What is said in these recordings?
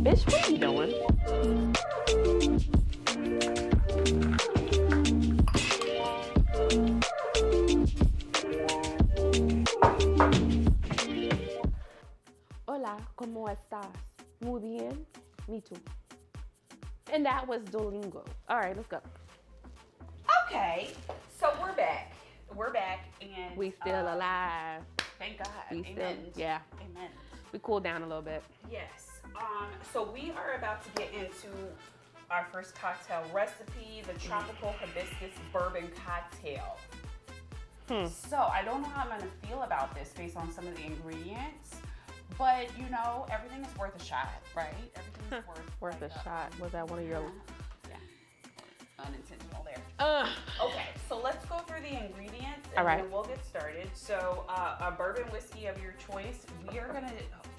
Bitch, what are you doing? Hola, ¿cómo estás? Muy bien. Me too. And that was Duolingo. All right, let's go. Okay, so we're back. We're back, and We still alive. Thank God. We Amen. still, yeah. Amen. We cooled down a little bit. Yes. So we are about to get into our first cocktail recipe, the Tropical Hibiscus Bourbon Cocktail. So I don't know how I'm gonna feel about this based on some of the ingredients, but you know, everything is worth a shot, right? Everything is Worth a shot. Was that one of your? Yeah. Unintentional there. Okay, so let's go through the ingredients and then we'll get started. So a bourbon whiskey of your choice. We are gonna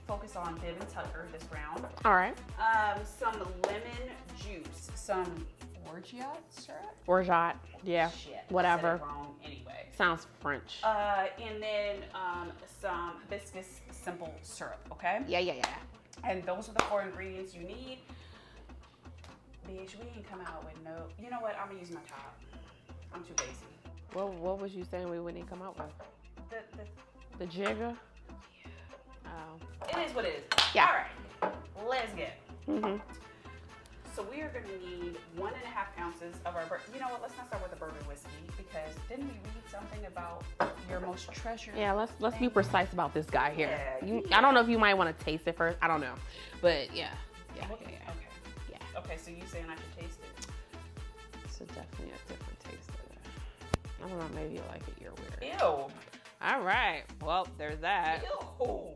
focus on Viv and Tucker this round. All right. Some lemon juice, some Orgeat syrup. Orgeat. Yeah. Shit, Whatever. I said it wrong anyway. Sounds French. And then some hibiscus simple syrup. Okay. Yeah. And those are the 4 ingredients you need. Bitch, we ain't come out with no. You know what? I'm gonna use my top. I'm too lazy. What was you saying we wouldn't come out with? The jigger? Yeah. Oh. It is what it is. Yeah. All right. Let's get it. Mm-hmm. So we are gonna need 1.5 ounces of our. You know what? Let's not start with the bourbon whiskey because didn't we read something about your most treasured? Yeah. Let's be precise about this guy here. Yeah. I don't know if you might want to taste it first. I don't know, but yeah. Okay. Yeah. Okay. So you saying I should taste it? It's definitely a different taste of it. I don't know. Maybe you like it. You're weird. Ew. All right. Well, there's that. Ew.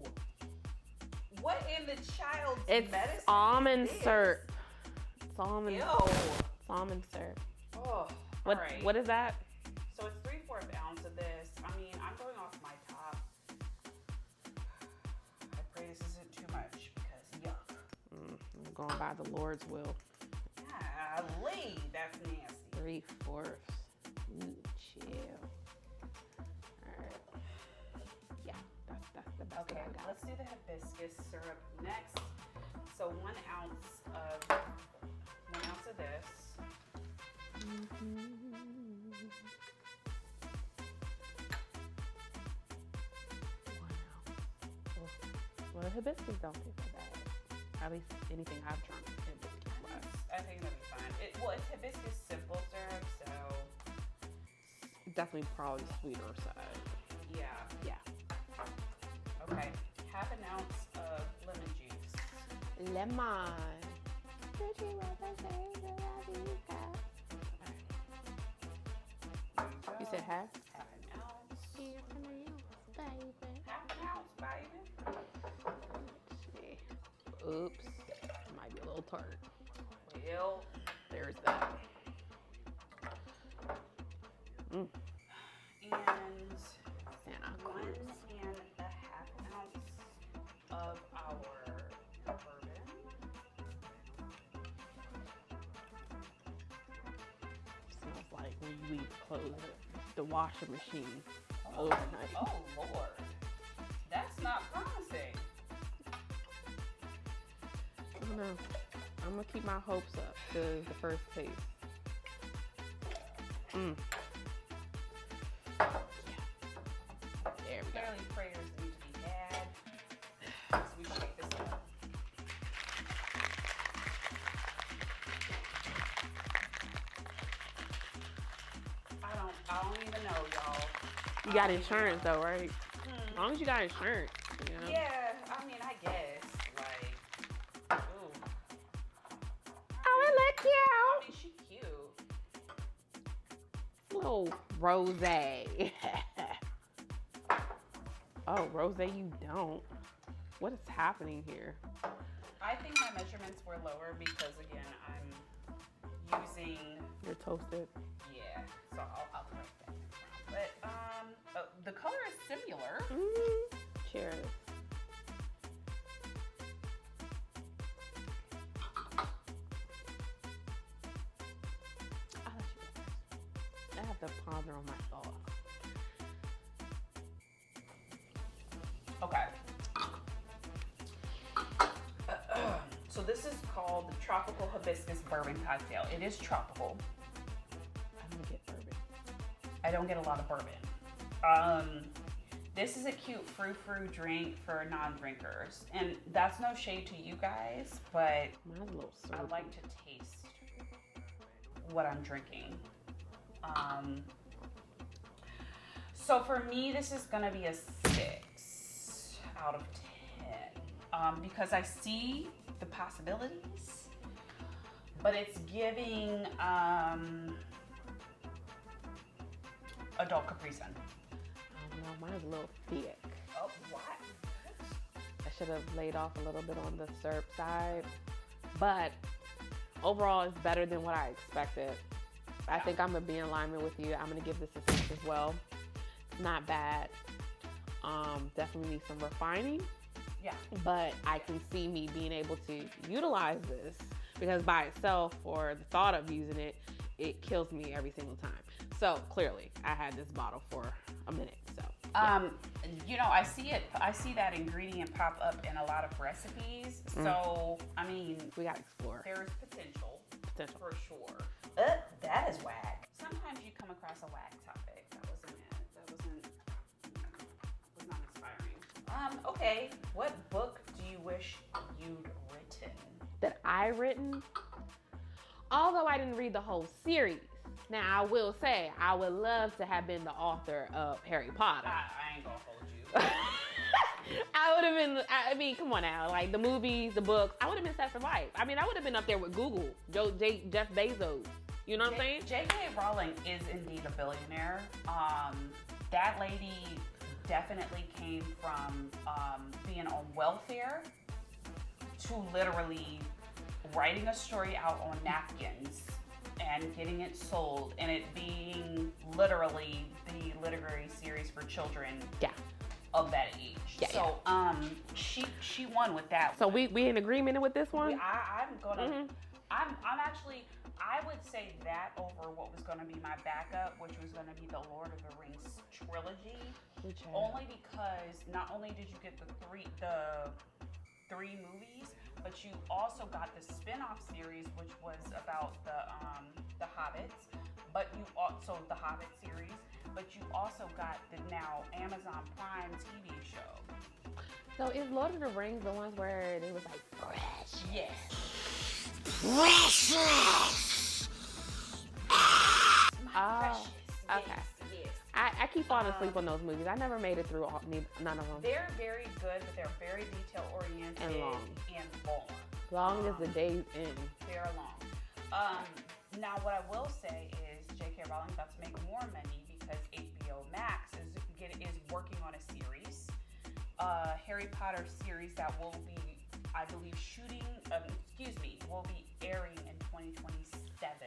What in the child's It's medicine? almond is this? syrup. It's almond. Ew. It's almond syrup. Oh. What? All right. What is that? So it's 3/4 ounce of this. I mean, I'm going off my top. I pray this isn't too much because yuck. I'm going by the Lord's will. Golly, that's nasty. 3/4. Chill. All right. Yeah, that's the best Okay, that I got. let's do the hibiscus syrup next. So 1 ounce of this. Well, the hibiscus don't taste that bad. At least anything I've drunk hibiscus wise. I think that'll be fine. It's hibiscus simple syrup, so Definitely probably sweeter side. yeah. Okay, 1/2 ounce of lemon juice. Lemon. You said half? 1/2 ounce. 1/2 ounce, baby. Oops. Might be a little tart. Well, There's that. and Santa 1.5 Cruz. ounce of our bourbon. Smells like when you leave clothes at the washing machine overnight. Oh Lord, that's not promising. I don't know. I'm gonna keep my hopes up to the first taste. Yeah. There we go. Clearly, prayers need to be had as we shake this up. I don't even know, y'all. You got insurance though, right? As long as you got insurance, you know? Yeah, I mean, I guess. Like, ooh. Oh, it look cute. I mean, she cute. Little rose. Oh, rose, you don't. What is happening here? I think my measurements were lower because, again, I'm using... You're toasted. Yeah, so I'll correct that next round. But the color is similar. Cheers. I have to ponder on my thoughts. Okay. So this is called the Tropical Hibiscus Bourbon Cocktail. It is tropical. I don't get bourbon. I don't get a lot of bourbon. This is a cute frou-frou drink for non-drinkers. And that's no shade to you guys, but Mine's a little syrupy. I like to taste what I'm drinking. So for me, this is gonna be a 6 out of 10 because I see the possibilities, but it's giving adult Capri Sun. I don't know, mine's a little thick. Oh, what? I should have laid off a little bit on the syrup side, but overall it's better than what I expected. I think I'm gonna be in alignment with you. I'm gonna give this a 6 as well. It's not bad. Definitely need some refining. Yeah. But I can see me being able to utilize this because by itself or the thought of using it, it kills me every single time. So clearly I had this bottle for a minute. So yeah. You know, I see that ingredient pop up in a lot of recipes. So I mean, we gotta explore. There's potential for sure. That is whack. Sometimes you come across a whack topic. That was not inspiring. Okay, what book do you wish you'd written? That I written? Although I didn't read the whole series. Now I will say I would love to have been the author of Harry Potter. I ain't gonna hold you. I would have been, I mean, come on now. Like the movies, the books, I would have been set for life. I mean, I would have been up there with Google, Jeff Bezos. You know what I'm saying? J.K. Rowling is indeed a billionaire. That lady definitely came from being on welfare to literally writing a story out on napkins and getting it sold, and it being literally the literary series for children of that age. So she won with that. So we in agreement with this one? I'm gonna I'm actually, I would say that over what was gonna be my backup, which was gonna be the Lord of the Rings trilogy. Only because not only did you get the three movies, but you also got the spin-off series, which was about the Hobbits, but you also the Hobbit series, but you also got the now Amazon Prime TV show. So is Lord of the Rings the ones where it was like fresh? Yes. Precious. Oh, okay. Yes. I keep falling asleep on those movies. I never made it through none of them. They're very good, but they're very detail oriented and long. Long as the day's end. They're long. Now what I will say is J.K. Rowling about to make more money because HBO Max is working on a series, Harry Potter series that will be, I believe, will be airing in 2027.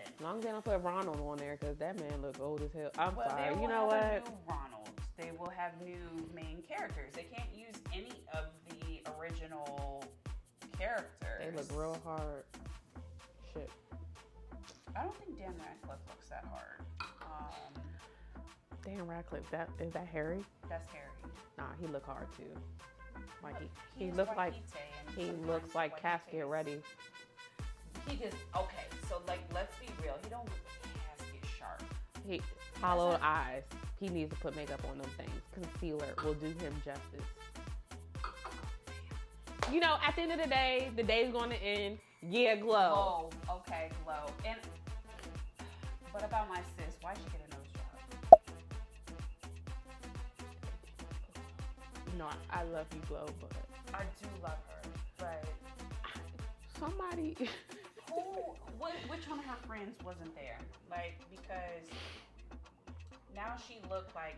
As long as they don't put Ronald on there, because that man looks old as hell. I'm sorry. They you know will have what? a new Ronald. They will have new main characters. They can't use any of the original characters. They look real hard. Shit. I don't think Dan Radcliffe looks that hard. Dan Radcliffe, is that Harry? That's Harry. Nah, he look hard too. Like he looks like casket ready. He just okay. So like, let's be real. He don't look casket sharp. He hollowed eyes. He needs to put makeup on them things. Concealer will do him justice. You know, at the end of the day, the day's going to end. Yeah, glow. Oh, okay, glow. And what about my sis? Why'd she get a nose job? No, I love you, Glow, but I do love her, but somebody. Which one of her friends wasn't there? Like, because now she looked like.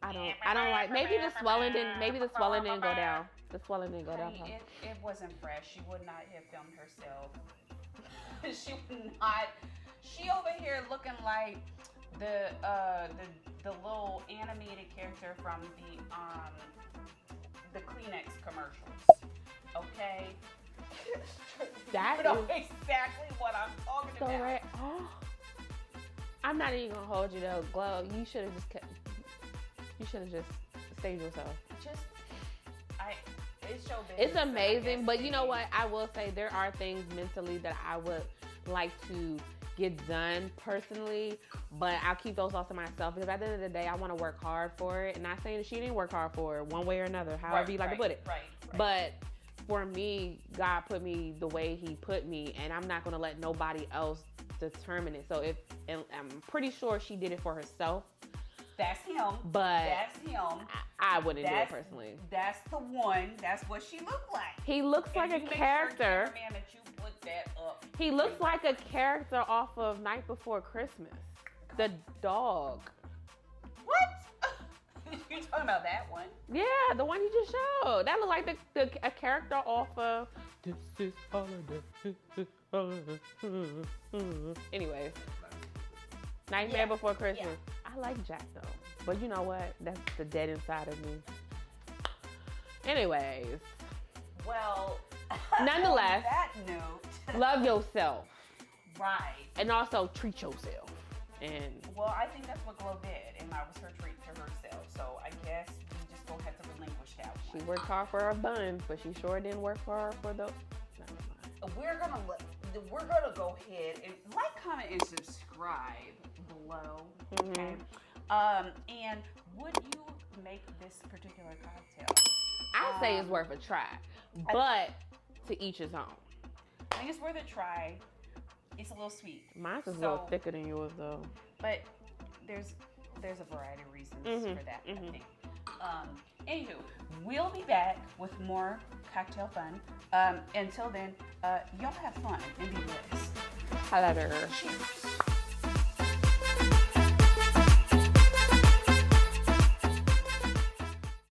I I don't like. Maybe the swelling didn't go down. The swelling didn't go down. It wasn't fresh. She would not have filmed herself. She would not. She over here looking like the little animated character from the Kleenex commercials. Okay. That you know exactly what I'm talking about. Right. Oh, I'm not even gonna hold you though, Glow. You should have just stayed yourself. It's show business. It's amazing, but you know what? I will say there are things mentally that I would like to get done personally, but I'll keep those all to myself because at the end of the day, I want to work hard for it. And not saying that she didn't work hard for it one way or another, however you like to put it. Right. But for me, God put me the way He put me, and I'm not going to let nobody else determine it. So I'm pretty sure she did it for herself. That's him. But that's him. I wouldn't do it personally. That's the one. That's what she looked like. He looks like a character. Sure, that you put that up. He looks like a character off of Night Before Christmas. The dog. What? You talking about that one? Yeah, the one you just showed. That looked like a character off of This Is Holiday. This is Holiday. Anyways, Nightmare Before Christmas. Yeah. I like Jack though, but you know what? That's the dead inside of me. Anyways, well, nonetheless, on that note, love yourself, right? And also treat yourself. And well, I think that's what Glow did, and that was her treat to herself. So I guess we just gonna have to relinquish that one. She worked hard for her bun, but she sure didn't work for the. We're gonna go ahead and like, comment, and subscribe below. Okay. And would you make this particular cocktail? I say it's worth a try, but to each his own. I think it's worth a try. It's a little sweet. Mine's a little thicker than yours though. But there's a variety of reasons for that. I think. Anywho, we'll be back with more cocktail fun. Until then, y'all have fun and be blessed. Holla. Cheers.